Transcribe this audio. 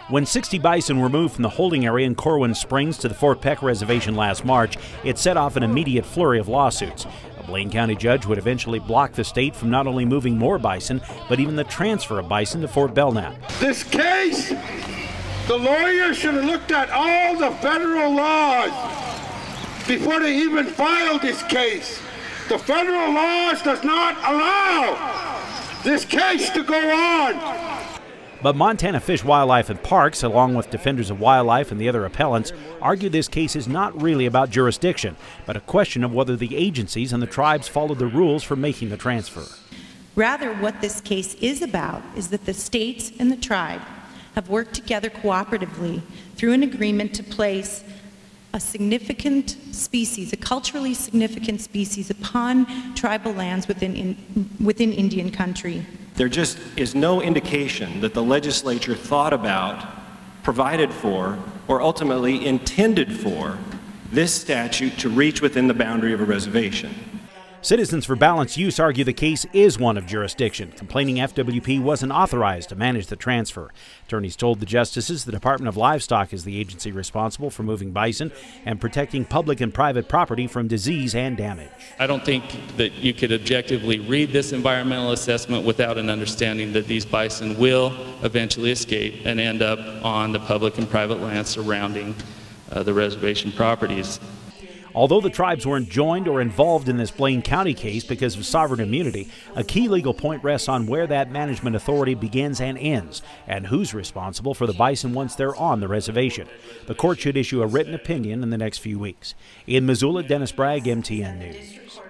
When 60 bison were moved from the holding area in Corwin Springs to the Fort Peck Reservation last March, it set off an immediate flurry of lawsuits. A Blaine County judge would eventually block the state from not only moving more bison, but even the transfer of bison to Fort Belknap. This case, the lawyers should have looked at all the federal laws before they even filed this case. The federal laws does not allow this case to go on. But Montana Fish, Wildlife and Parks, along with defenders of wildlife and the other appellants, argue this case is not really about jurisdiction, but a question of whether the agencies and the tribes followed the rules for making the transfer. Rather, what this case is about is that the states and the tribe have worked together cooperatively through an agreement to place a significant species, a culturally significant species, upon tribal lands within Indian country. There just is no indication that the legislature thought about, provided for, or ultimately intended for this statute to reach within the boundary of a reservation. Citizens for Balanced Use argue the case is one of jurisdiction, complaining FWP wasn't authorized to manage the transfer. Attorneys told the justices the Department of Livestock is the agency responsible for moving bison and protecting public and private property from disease and damage. I don't think that you could objectively read this environmental assessment without an understanding that these bison will eventually escape and end up on the public and private land surrounding the reservation properties. Although the tribes weren't joined or involved in this Blaine County case because of sovereign immunity, a key legal point rests on where that management authority begins and ends, and who's responsible for the bison once they're on the reservation. The court should issue a written opinion in the next few weeks. In Missoula, Dennis Bragg, MTN News.